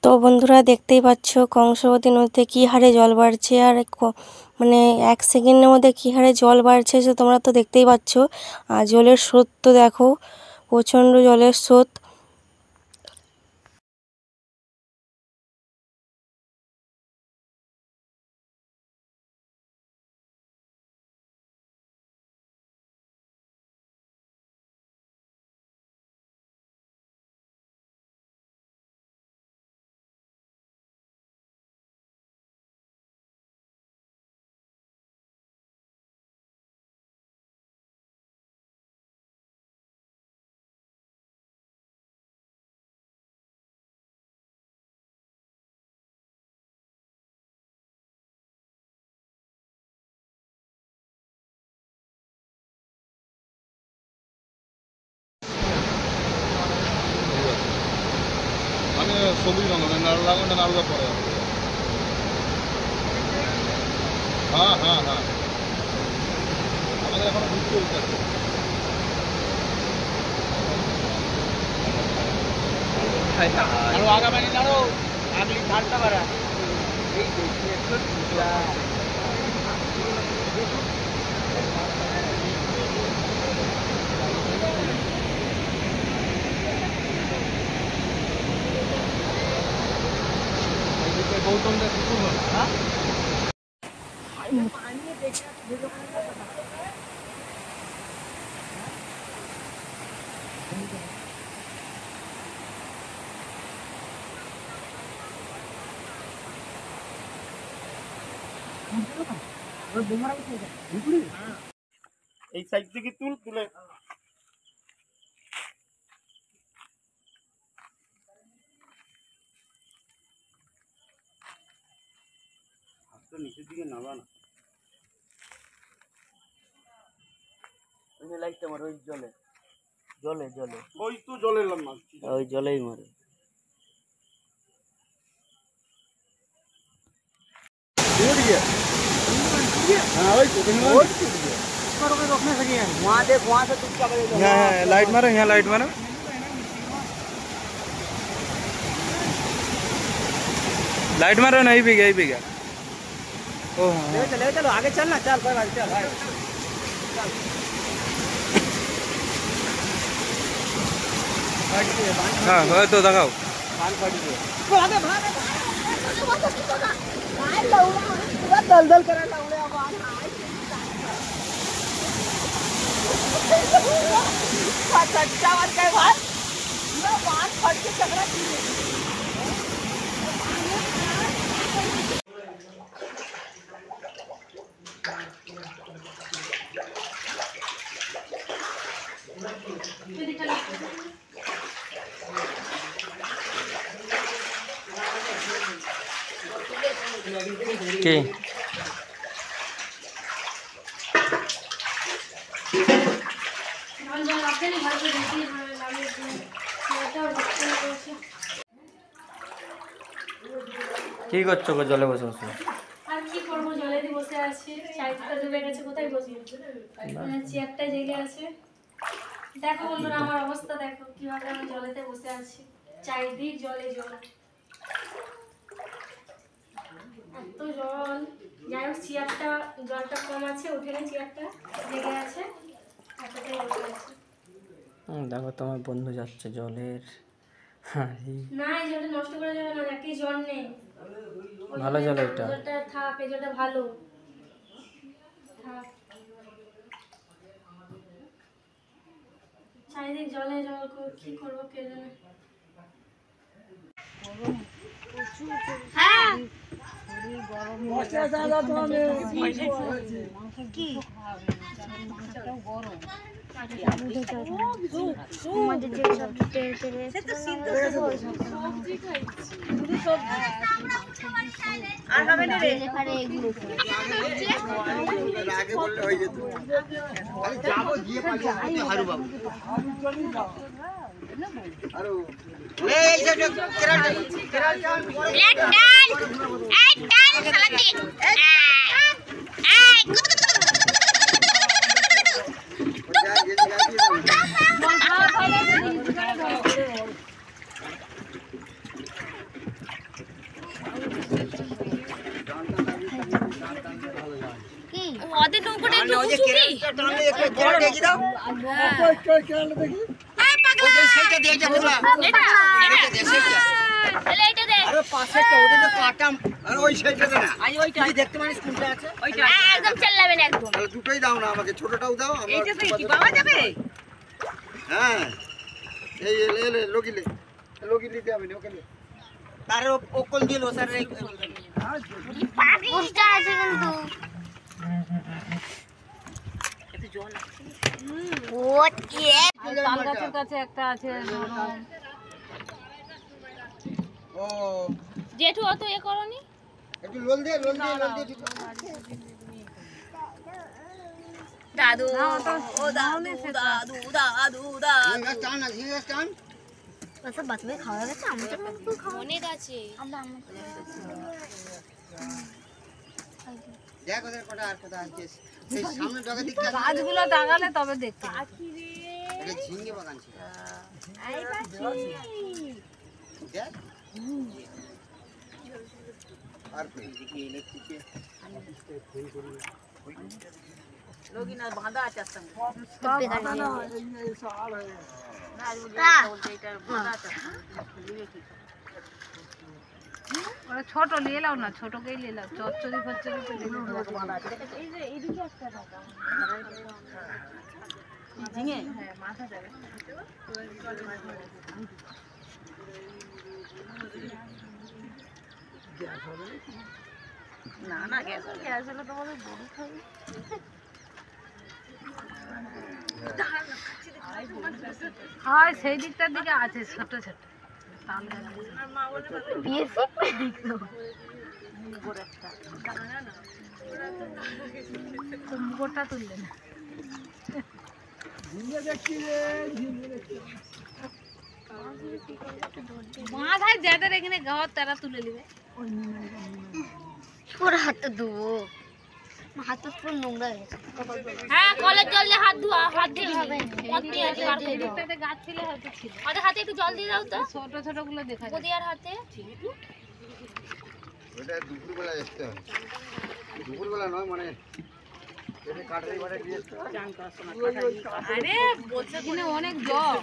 তো বন্ধুরা দেখতেই পাচ্ছ কংসাবতী নদীতে কী হারে জল বাড়ছে আর মানে 1 সেকেন্ডের মধ্যে কী হারে জল বাড়ছে সে তোমরা তো দেখতেই পাচ্ছ। আর জলের স্রোত তো দেখো, প্রচণ্ড জলের স্রোত। সবুজ রঙের নাড়ু লাগানো নাড়ুটা পরে হ্যাঁ হ্যাঁ হ্যাঁ আমাদের এখন ঘুরতে চলছে। আরো আগামী নাড়ো আমি ধারটা বাড়া এই गौतम का कुकुर हो हां पानी देखा और बुमरा उठे जा बिल्कुल हां एक साइड से की तुले तो नीचे दिखे नामा ना ওই লাইটটা মার ওই জলে জলে জলে ওই তো জলে লাম ওই জলেই মারে टूट गया हां वही तो इसको रोकने से गया वहां देख वहां से तुम क्या बजेगा यहां लाइट मारो यहां लाइट मारो लाइट मारो नहीं भी गया ही भी गया ओ हां ले चलो आगे चल ना चल भाई चल भाई हां हो तो दिखाओ बाल फट गए आगे भाग भाई लौड़ा पूरा दलदल करा लौड़े आवाज हाय सच्चा बात कह भाई ना बाल फट के चकरा की के কি করছো গো জলে বসে বসে আর কি করব জলে দিয়ে বসে আছি চাইটা ডুবে গেছে কোথায় বসি চেয়ারটা জেগে আছে দেখো বন্ধুরা আমার অবস্থা দেখো কিভাবে আমি জলেতে বসে আছি চাইদিক জলে জল এত জল যাই হোক চেয়ারটা জলটা কম আছে ওখানে চেয়ারটা জেগে আছে এতটাই বসে আছে দেখো তোমার বন্ধু যাচ্ছে জলের না এই জলটা নষ্ট করা যাবে না একই জল নেই ভালো জল এটা জলটা থাক এই জলটা ভালো থাক চাইদিক জলে জল কি করবো কে জানে হ্যাঁ গরম মশলা দাদা তো আমি কি গরম আমাদের যে সব তেল তেল সে তো সিদ্ধ সবজি খাইছি শুধু সবজি আর হবে না রে এখানে এগুলো আগে বললে হয়ে যেত আমি যাবো গিয়ে পালিয়ে হারু বাবু আরো এই যে কেরাল ডাল ব্ল্যাক ডাল এই ডাল সালাদি আমাদের নৌকোটা একটু উঁচু কি? হ্যাঁ, পাগলা। এটা? তাহলে এটা দে। হ্যাঁ, একদম চালাবে না একদম। দুটোই দাও না আমাকে, ছোটটাও দাও। হ্যাঁ এই এলে লগিলে দিতে হবে না ওকে। পাঁচটা আছে কিন্তু। ও কি? তাল গাছের কাছে একটা আছে নরম। ও জেঠু অত এ করনি? একটু লোল দিয়ে দাদু ও দাদু দাদু দাদু দাদু টান না ঝিঙে টান। সব বাচ্চাদের খাওয়া গেছে, আমাদের অনেক আছে। দেখ ওদের কটা আর কোথা আছে সেই সামনে ডগা দিকে গাছগুলো লাগালে তবে দেখতে এটা ঝিঙে বাগান ছিল। দেখ আর কই দেখি ইলেকট্রিকে লগিনা বাঁধা আছে একটা ওরা ছোট নিয়ে এলাও না, ছোটকেই নিয়ে এলাও। চচ্চড়ি ফচ্চড়ি তো ঝিঙে হ্যাঁ মাথা যাবে না না গ্যাস হলে তোমাদের গরু খাবে। হয় সেই দিকটার দিকে আছে ছোট ছোট তাল গাছ মুগরটা তুললে না। মাথায় যাদের এখানে ঘর তারা তুলে নিবে। পুরো হাত ধুবো, হাত পুরো নোংরা হয়েছে। হ্যাঁ, কলের জল দিয়ে হাত ধোয়া, হাত দিতে হবে। এদিকটাতে গাছ ছিল হয়তো ছিল। ওদের হাতে একটু জল দিয়ে দাও তো, ছোট ছোট গুলো দেখা যায়। বদিয়ার হাতে। ওটা দুপুরবেলা আসতে হবে, দুপুরবেলা নয় মানে এটা কাটারি বাড়ি দিয়ে আসতে হবে। আরে বলছে কিনা অনেক জ্বর